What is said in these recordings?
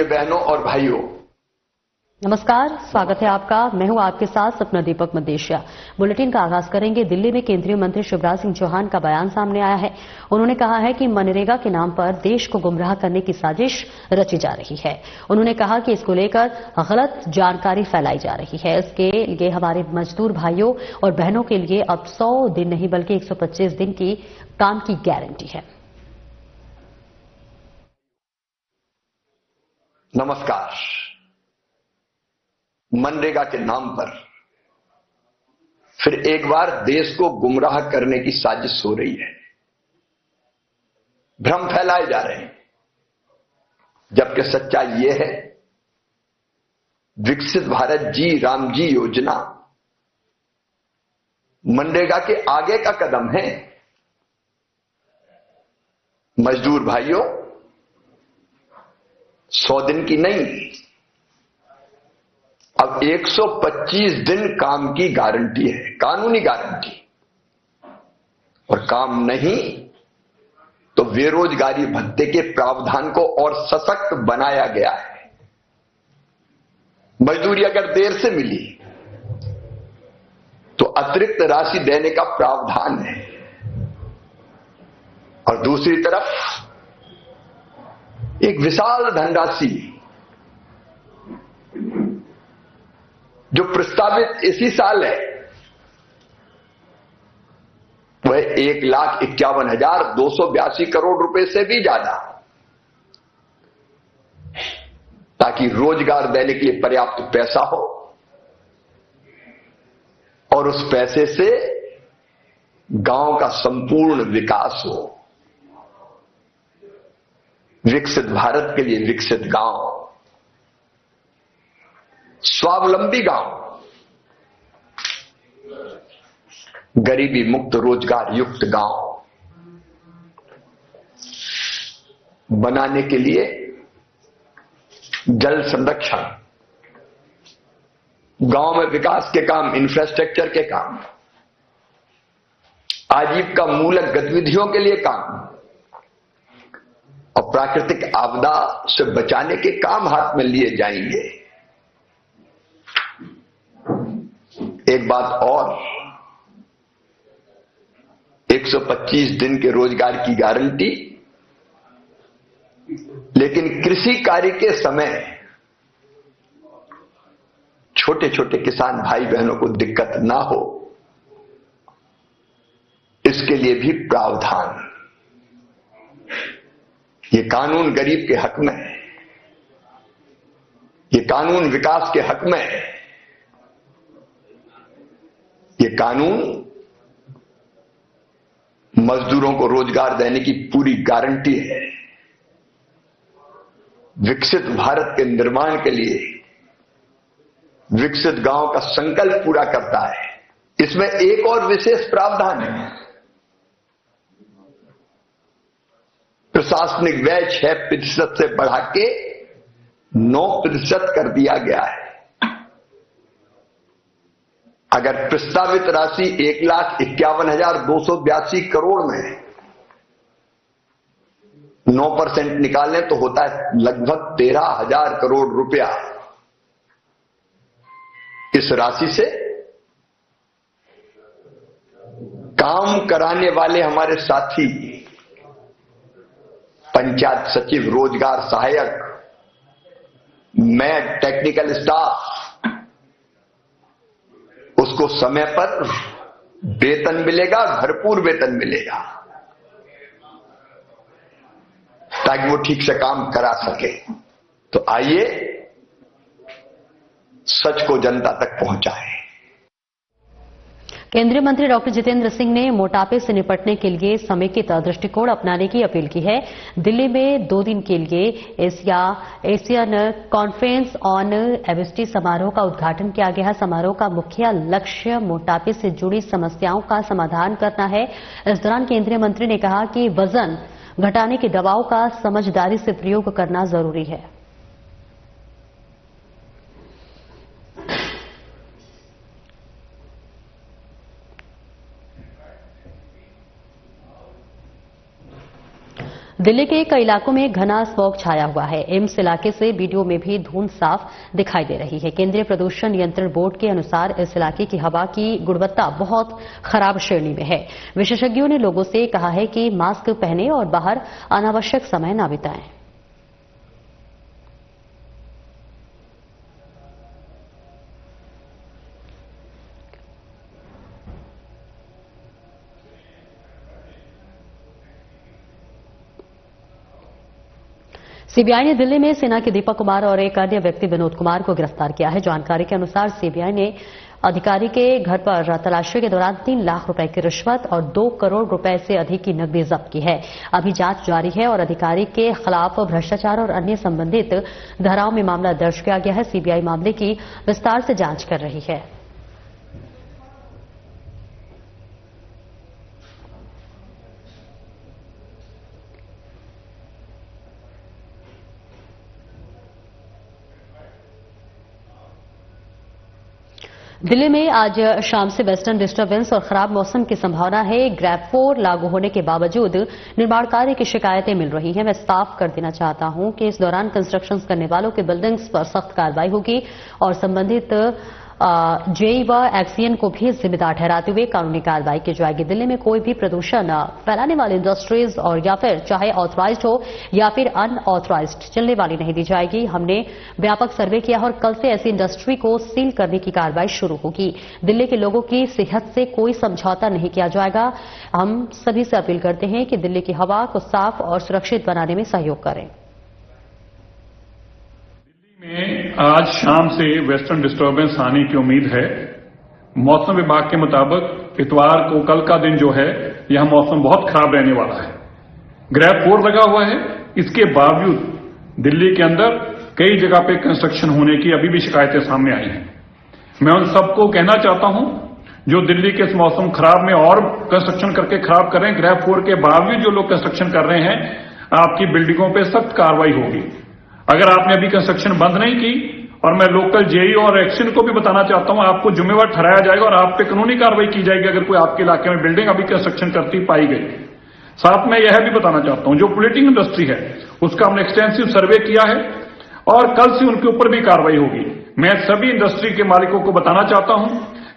बहनों और भाइयों, नमस्कार, स्वागत है आपका। मैं हूं आपके साथ सपना दीपक मदेशिया। बुलेटिन का आगाज करेंगे। दिल्ली में केंद्रीय मंत्री शिवराज सिंह चौहान का बयान सामने आया है। उन्होंने कहा है कि मनरेगा के नाम पर देश को गुमराह करने की साजिश रची जा रही है। उन्होंने कहा कि इसको लेकर गलत जानकारी फैलाई जा रही है। इसके लिए हमारे मजदूर भाइयों और बहनों के लिए अब 100 दिन नहीं बल्कि 125 दिन की काम की गारंटी है। नमस्कार। मनरेगा के नाम पर फिर एक बार देश को गुमराह करने की साजिश हो रही है। भ्रम फैलाए जा रहे हैं, जबकि सच्चाई यह है, विकसित भारत जी राम जी योजना मनरेगा के आगे का कदम है। मजदूर भाइयों, 100 दिन की नहीं, अब 125 दिन काम की गारंटी है, कानूनी गारंटी। और काम नहीं तो बेरोजगारी भत्ते के प्रावधान को और सशक्त बनाया गया है। मजदूरी अगर देर से मिली तो अतिरिक्त राशि देने का प्रावधान है। और दूसरी तरफ एक विशाल धनराशि जो प्रस्तावित इसी साल है, वह 1,51,282 करोड़ रुपए से भी ज्यादा, ताकि रोजगार देने के लिए पर्याप्त पैसा हो और उस पैसे से गांव का संपूर्ण विकास हो। विकसित भारत के लिए विकसित गांव, स्वावलंबी गांव, गरीबी मुक्त रोजगार युक्त गांव बनाने के लिए जल संरक्षण, गांव में विकास के काम, इंफ्रास्ट्रक्चर के काम, आजीविका मूलक गतिविधियों के लिए काम और प्राकृतिक आपदा से बचाने के काम हाथ में लिए जाएंगे। एक बात और, 125 दिन के रोजगार की गारंटी, लेकिन कृषि कार्य के समय छोटे छोटे किसान भाई बहनों को दिक्कत ना हो, इसके लिए भी प्रावधान। ये कानून गरीब के हक में है, ये कानून विकास के हक में है, ये कानून मजदूरों को रोजगार देने की पूरी गारंटी है। विकसित भारत के निर्माण के लिए विकसित गांव का संकल्प पूरा करता है। इसमें एक और विशेष प्रावधान है, प्रशासनिक व्यय 6% से बढ़ा के 9% कर दिया गया है। अगर प्रस्तावित राशि 1,51,282 करोड़ में 9% निकालें तो होता है लगभग 13,000 करोड़ रुपया। इस राशि से काम कराने वाले हमारे साथी, पंचायत सचिव, रोजगार सहायक, मैं टेक्निकल स्टाफ, उसको समय पर वेतन मिलेगा, भरपूर वेतन मिलेगा, ताकि वो ठीक से काम करा सके। तो आइए सच को जनता तक पहुंचाएं। केंद्रीय मंत्री डॉक्टर जितेंद्र सिंह ने मोटापे से निपटने के लिए समेकित दृष्टिकोण अपनाने की अपील की है। दिल्ली में 2 दिन के लिए एशियन कॉन्फ्रेंस ऑन ओबेसिटी समारोह का उद्घाटन किया गया है। समारोह का मुख्य लक्ष्य मोटापे से जुड़ी समस्याओं का समाधान करना है। इस दौरान केंद्रीय मंत्री ने कहा कि वजन घटाने की दवाओं का समझदारी से प्रयोग करना जरूरी है। दिल्ली के कई इलाकों में घना स्मॉग छाया हुआ है। एम्स इलाके से वीडियो में भी धुंध साफ दिखाई दे रही है। केंद्रीय प्रदूषण नियंत्रण बोर्ड के अनुसार इस इलाके की हवा की गुणवत्ता बहुत खराब श्रेणी में है। विशेषज्ञों ने लोगों से कहा है कि मास्क पहनें और बाहर अनावश्यक समय न बिताएं। सीबीआई ने दिल्ली में सेना के दीपक कुमार और एक अन्य व्यक्ति विनोद कुमार को गिरफ्तार किया है। जानकारी के अनुसार सीबीआई ने अधिकारी के घर पर तलाशी के दौरान 3 लाख रुपए की रिश्वत और 2 करोड़ रुपए से अधिक की नकदी जब्त की है। अभी जांच जारी है और अधिकारी के खिलाफ भ्रष्टाचार और अन्य संबंधित धाराओं में मामला दर्ज किया गया है। सीबीआई मामले की विस्तार से जांच कर रही है। दिल्ली में आज शाम से वेस्टर्न डिस्टर्बेंस और खराब मौसम की संभावना है। ग्रैप 4 लागू होने के बावजूद निर्माण कार्य की शिकायतें मिल रही हैं। मैं साफ कर देना चाहता हूं कि इस दौरान कंस्ट्रक्शन करने वालों के बिल्डिंग्स पर सख्त कार्रवाई होगी और संबंधित जेई व एक्सीएन को भी जिम्मेदार ठहराते हुए कानूनी कार्रवाई की जाएगी। दिल्ली में कोई भी प्रदूषण फैलाने वाली इंडस्ट्रीज और या फिर चाहे ऑथराइज्ड हो या फिर अनऑथराइज्ड चलने वाली नहीं दी जाएगी। हमने व्यापक सर्वे किया और कल से ऐसी इंडस्ट्री को सील करने की कार्रवाई शुरू होगी। दिल्ली के लोगों की सेहत से कोई समझौता नहीं किया जाएगा। हम सभी से अपील करते हैं कि दिल्ली की हवा को साफ और सुरक्षित बनाने में सहयोग करें। में आज शाम से वेस्टर्न डिस्टर्बेंस आने की उम्मीद है। मौसम विभाग के मुताबिक इतवार को कल का दिन जो है यह मौसम बहुत खराब रहने वाला है। ग्रैप 4 लगा हुआ है। इसके बावजूद दिल्ली के अंदर कई जगह पे कंस्ट्रक्शन होने की अभी भी शिकायतें सामने आई हैं। मैं उन सबको कहना चाहता हूं जो दिल्ली के इस मौसम खराब में और कंस्ट्रक्शन करके खराब कर रहे हैं, ग्रैप 4 के बावजूद जो लोग कंस्ट्रक्शन कर रहे हैं, आपकी बिल्डिंगों पर सख्त कार्रवाई होगी। अगर आपने अभी कंस्ट्रक्शन बंद नहीं की, और मैं लोकल जेई और एक्शन को भी बताना चाहता हूं, आपको जिम्मेवार ठहराया जाएगा और आप पे कानूनी कार्रवाई की जाएगी अगर कोई आपके इलाके में बिल्डिंग अभी कंस्ट्रक्शन करती पाई गई। साथ में यह भी बताना चाहता हूं जो पोलिटिंग इंडस्ट्री है उसका हमने एक्सटेंसिव सर्वे किया है और कल से उनके ऊपर भी कार्रवाई होगी। मैं सभी इंडस्ट्री के मालिकों को बताना चाहता हूं,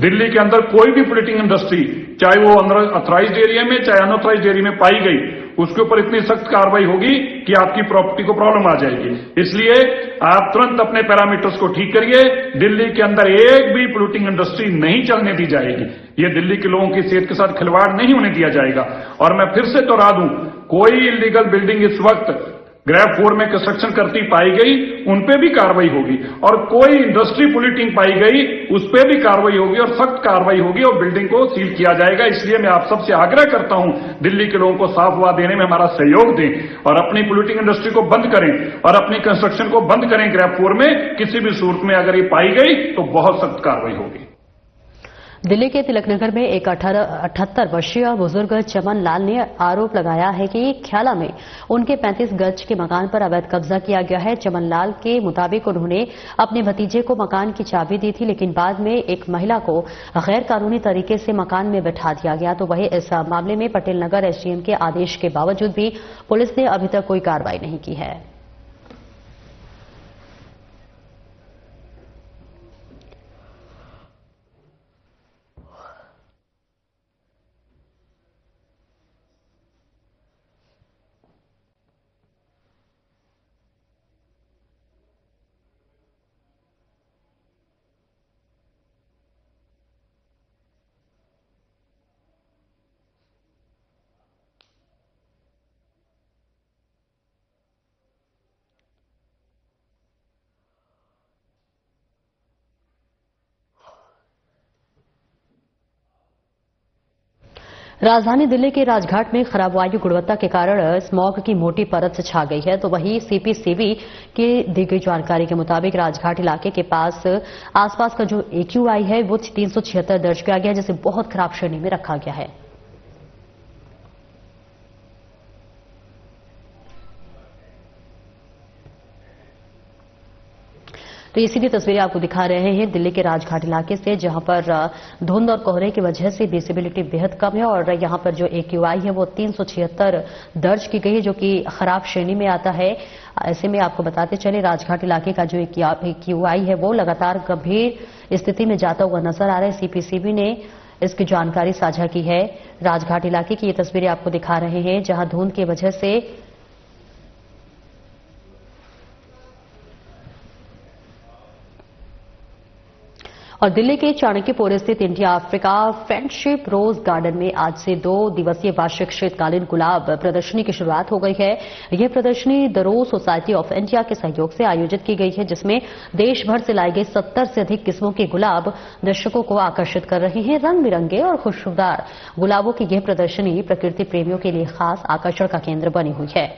दिल्ली के अंदर कोई भी पोलिटिंग इंडस्ट्री चाहे वो ऑथराइज्ड एरिया में चाहे अनऑथराइज्ड एरिया में पाई गई, उसके ऊपर इतनी सख्त कार्रवाई होगी कि आपकी प्रॉपर्टी को प्रॉब्लम आ जाएगी। इसलिए आप तुरंत अपने पैरामीटर्स को ठीक करिए। दिल्ली के अंदर एक भी पोल्यूटिंग इंडस्ट्री नहीं चलने दी जाएगी। ये दिल्ली के लोगों की सेहत के साथ खिलवाड़ नहीं होने दिया जाएगा। और मैं फिर से दोहरा दूं, कोई इलीगल बिल्डिंग इस वक्त ग्रैप 4 में कंस्ट्रक्शन करती पाई गई, उन पे भी कार्रवाई होगी और कोई इंडस्ट्री पोल्यूटिंग पाई गई उस पे भी कार्रवाई होगी और सख्त कार्रवाई होगी और बिल्डिंग को सील किया जाएगा। इसलिए मैं आप सबसे आग्रह करता हूं, दिल्ली के लोगों को साफ हवा देने में हमारा सहयोग दें और अपनी पोल्यूटिंग इंडस्ट्री को बंद करें और अपनी कंस्ट्रक्शन को बंद करें। ग्रैप 4 में किसी भी सूरत में अगर ये पाई गई तो बहुत सख्त कार्रवाई होगी। दिल्ली के तिलकनगर में एक 78 वर्षीय बुजुर्ग चमन लाल ने आरोप लगाया है कि ख्याला में उनके 35 गज के मकान पर अवैध कब्जा किया गया है। चमन लाल के मुताबिक उन्होंने अपने भतीजे को मकान की चाबी दी थी, लेकिन बाद में एक महिला को गैर कानूनी तरीके से मकान में बैठा दिया गया। तो वहीं इस मामले में पटेल नगर एसडीएम के आदेश के बावजूद भी पुलिस ने अभी तक कोई कार्रवाई नहीं की है। राजधानी दिल्ली के राजघाट में खराब वायु गुणवत्ता के कारण स्मॉग की मोटी परत छा गई है। तो वहीं सीपीसीबी की दी गई जानकारी के मुताबिक राजघाट इलाके के पास आसपास का जो AQI है वो 376 दर्ज किया गया है, जिसे बहुत खराब श्रेणी में रखा गया है। तो ये सीधी तस्वीरें आपको दिखा रहे हैं दिल्ली के राजघाट इलाके से, जहां पर धुंध और कोहरे की वजह से विजिबिलिटी बेहद कम है और यहां पर जो AQI है वो 376 दर्ज की गई है, जो कि खराब श्रेणी में आता है। ऐसे में आपको बताते चले राजघाट इलाके का जो AQI है वो लगातार गंभीर स्थिति में जाता हुआ नजर आ रहा है। CPCB ने इसकी जानकारी साझा की है। राजघाट इलाके की ये तस्वीरें आपको दिखा रहे हैं, जहां धुंध की वजह से और दिल्ली के चाणक्यपुर स्थित India Africa friendship rose garden में आज से 2 दिवसीय वार्षिक शीतकालीन गुलाब प्रदर्शनी की शुरुआत हो गई है। यह प्रदर्शनी the rose society of India के सहयोग से आयोजित की गई है, जिसमें देश भर से लाई गई 70 से अधिक किस्मों के गुलाब दर्शकों को आकर्षित कर रहे हैं। रंग बिरंगे और खुशबूदार गुलाबों की यह प्रदर्शनी प्रकृति प्रेमियों के लिए खास आकर्षण का केंद्र बनी हुई है।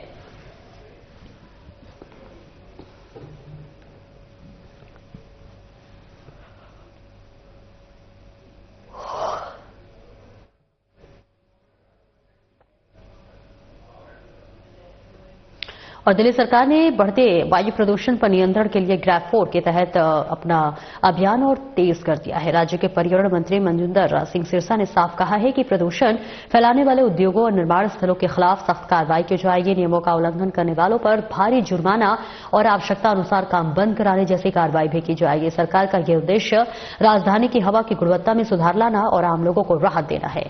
और दिल्ली सरकार ने बढ़ते वायु प्रदूषण पर नियंत्रण के लिए ग्रैफ4 के तहत अपना अभियान और तेज कर दिया है। राज्य के पर्यावरण मंत्री मनजिंदर सिंह सिरसा ने साफ कहा है कि प्रदूषण फैलाने वाले उद्योगों और निर्माण स्थलों के खिलाफ सख्त कार्रवाई की जाएगी। नियमों का उल्लंघन करने वालों पर भारी जुर्माना और आवश्यकता अनुसार काम बंद कराने जैसी कार्रवाई भी की जाएगी। सरकार का यह उद्देश्य राजधानी की हवा की गुणवत्ता में सुधार लाना और आम लोगों को राहत देना है।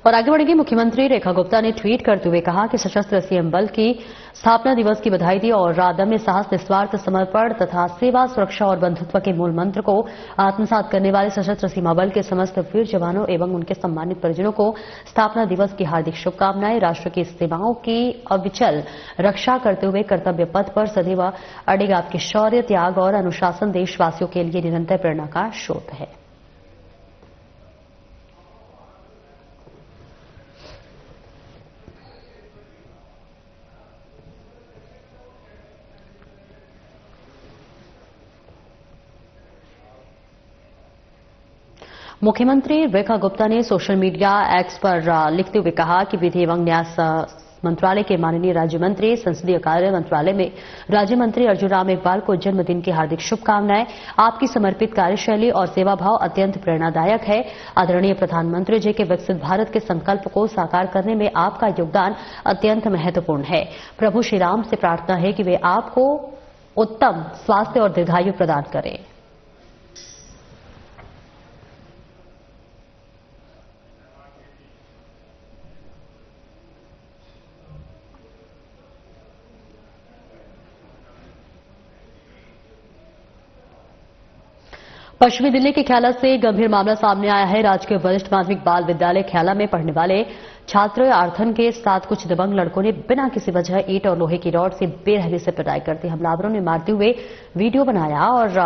और आगे बढ़ेंगे। मुख्यमंत्री रेखा गुप्ता ने ट्वीट करते हुए कहा कि सशस्त्र सीएम बल की स्थापना दिवस की बधाई दी और अदम्य साहस, निस्वार्थ समर्पण तथा सेवा, सुरक्षा और बंधुत्व के मूल मंत्र को आत्मसात करने वाले सशस्त्र सीमा बल के समस्त वीर जवानों एवं उनके सम्मानित परिजनों को स्थापना दिवस की हार्दिक शुभकामनाएं। राष्ट्र की सीमाओं की अविचल रक्षा करते हुए कर्तव्य पथ पर सदैव अडिग आपके शौर्य, त्याग और अनुशासन देशवासियों के लिए निरंतर प्रेरणा का स्रोत है। मुख्यमंत्री रेखा गुप्ता ने सोशल मीडिया एक्स पर लिखते हुए कहा कि विधि एवं न्याय मंत्रालय के माननीय राज्य मंत्री, संसदीय कार्य मंत्रालय में राज्य मंत्री अर्जुन राम मेघवाल को जन्मदिन की हार्दिक शुभकामनाएं। आपकी समर्पित कार्यशैली और सेवा भाव अत्यंत प्रेरणादायक है। आदरणीय प्रधानमंत्री जी के विकसित भारत के संकल्प को साकार करने में आपका योगदान अत्यंत महत्वपूर्ण है। प्रभु श्री राम से प्रार्थना है कि वे आपको उत्तम स्वास्थ्य और दीर्घायु प्रदान करें। पश्चिमी दिल्ली के ख्याला से गंभीर मामला सामने आया है। राजकीय वरिष्ठ माध्यमिक बाल विद्यालय ख्याला में पढ़ने वाले छात्र आर्थन के साथ कुछ दबंग लड़कों ने बिना किसी वजह ईंट और लोहे की रॉड से बेरहमी से पिटाई कर दी। हमलावरों ने मारते हुए वीडियो बनाया और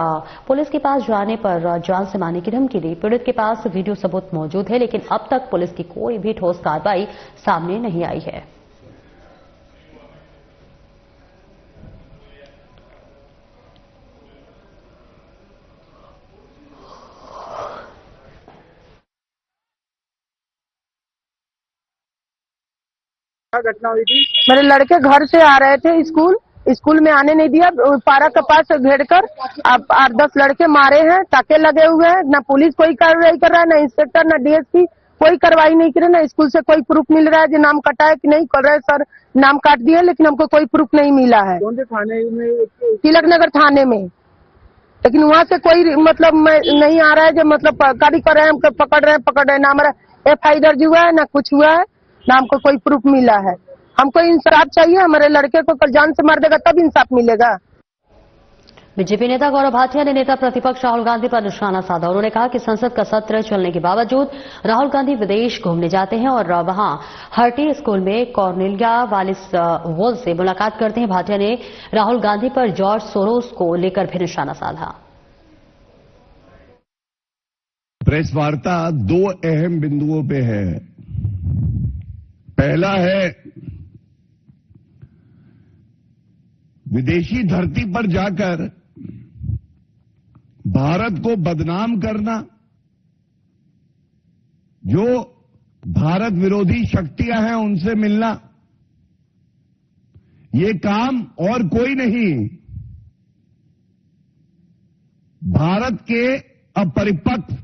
पुलिस के पास जाने पर जान से मारने की धमकी दी। पीड़ित के पास वीडियो सबूत मौजूद है, लेकिन अब तक पुलिस की कोई भी ठोस कार्रवाई सामने नहीं आई है। घटना हुई थी, मेरे लड़के घर से आ रहे थे स्कूल में आने नहीं दिया। पार्क के पास घेर कर अब 8-10 लड़के मारे हैं, टाके लगे हुए हैं। ना पुलिस कोई कार्रवाई कर रहा है, ना इंस्पेक्टर, ना डीएसपी कोई कार्रवाई नहीं कर रहे। ना स्कूल से कोई प्रूफ मिल रहा है जो नाम कटा है कि नहीं कर रहे। सर नाम काट दिए, लेकिन हमको कोई प्रूफ नहीं मिला है। कौन से थाने में? तिलक नगर थाने में। लेकिन वहाँ से कोई मतलब नहीं आ रहा है जो मतलब गाड़ी कर रहे हैं, हमको पकड़ रहे हैं। ना हमारा FI दर्ज हुआ है, ना कुछ हुआ है, ना हमको कोई प्रूफ मिला है। हमको इंसाफ चाहिए। हमारे लड़के को कल जान से मार देगा तब इंसाफ मिलेगा। बीजेपी नेता गौरव भाटिया ने नेता प्रतिपक्ष राहुल गांधी पर निशाना साधा। उन्होंने कहा कि संसद का सत्र चलने के बावजूद राहुल गांधी विदेश घूमने जाते हैं और वहां हर्टी स्कूल में कॉर्नेलिया वालिस वोल से मुलाकात करते हैं। भाटिया ने राहुल गांधी पर जॉर्ज सोरोस को लेकर भी निशाना साधा। प्रेस वार्ता 2 अहम बिंदुओं पे है। पहला है विदेशी धरती पर जाकर भारत को बदनाम करना, जो भारत विरोधी शक्तियां हैं उनसे मिलना, ये काम और कोई नहीं भारत के अपरिपक्व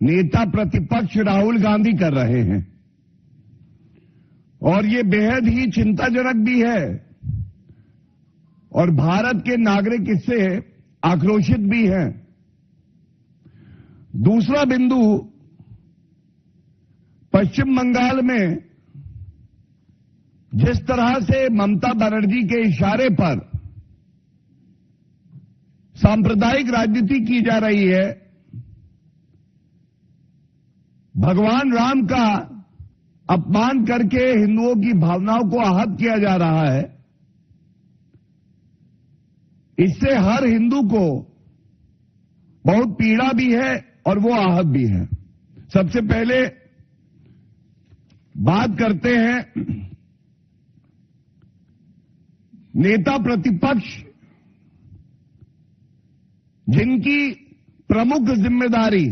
नेता प्रतिपक्ष राहुल गांधी कर रहे हैं। और ये बेहद ही चिंताजनक भी है और भारत के नागरिक इससे आक्रोशित भी हैं। दूसरा बिंदु, पश्चिम बंगाल में जिस तरह से ममता बनर्जी के इशारे पर सांप्रदायिक राजनीति की जा रही है, भगवान राम का अपमान करके हिंदुओं की भावनाओं को आहत किया जा रहा है, इससे हर हिंदू को बहुत पीड़ा भी है और वो आहत भी है। सबसे पहले बात करते हैं नेता प्रतिपक्ष जिनकी प्रमुख जिम्मेदारी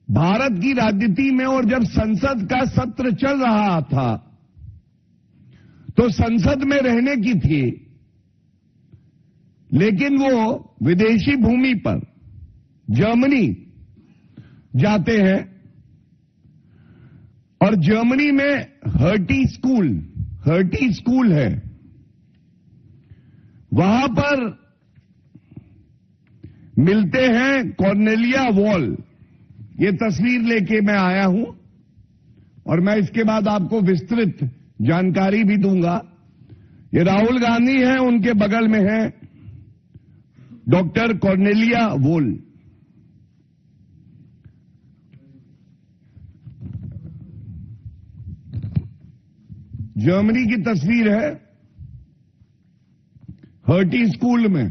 भारत की राजनीति में, और जब संसद का सत्र चल रहा था तो संसद में रहने की थी, लेकिन वो विदेशी भूमि पर जर्मनी जाते हैं और जर्मनी में हर्टी स्कूल है, वहां पर मिलते हैं कॉर्नेलिया वॉल। ये तस्वीर लेके मैं आया हूं और मैं इसके बाद आपको विस्तृत जानकारी भी दूंगा। ये राहुल गांधी हैं, उनके बगल में है डॉक्टर कॉर्नेलिया वॉल। जर्मनी की तस्वीर है, हर्टी स्कूल में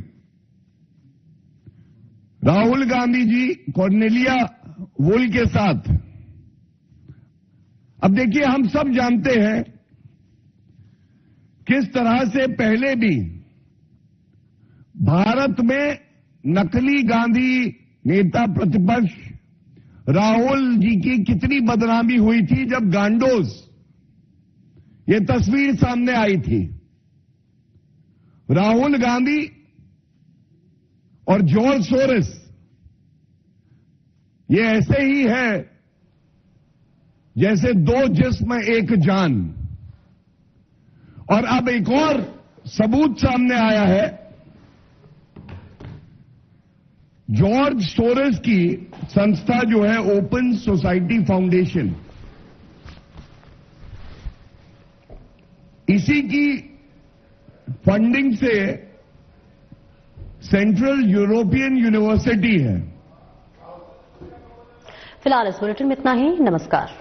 राहुल गांधी जी कॉर्नेलिया वॉल के साथ। अब देखिए, हम सब जानते हैं किस तरह से पहले भी भारत में नकली गांधी नेता प्रतिपक्ष राहुल जी की कितनी बदनामी हुई थी जब गांडोज ये तस्वीर सामने आई थी। राहुल गांधी और जॉर्ज सोरेस ये ऐसे ही है जैसे दो जिस्म एक जान। और अब एक और सबूत सामने आया है, जॉर्ज सोरेस की संस्था जो है ओपन सोसाइटी फाउंडेशन, इसी की फंडिंग से सेंट्रल यूरोपियन यूनिवर्सिटी है। फिलहाल इस बुलेटिन में इतना ही। नमस्कार।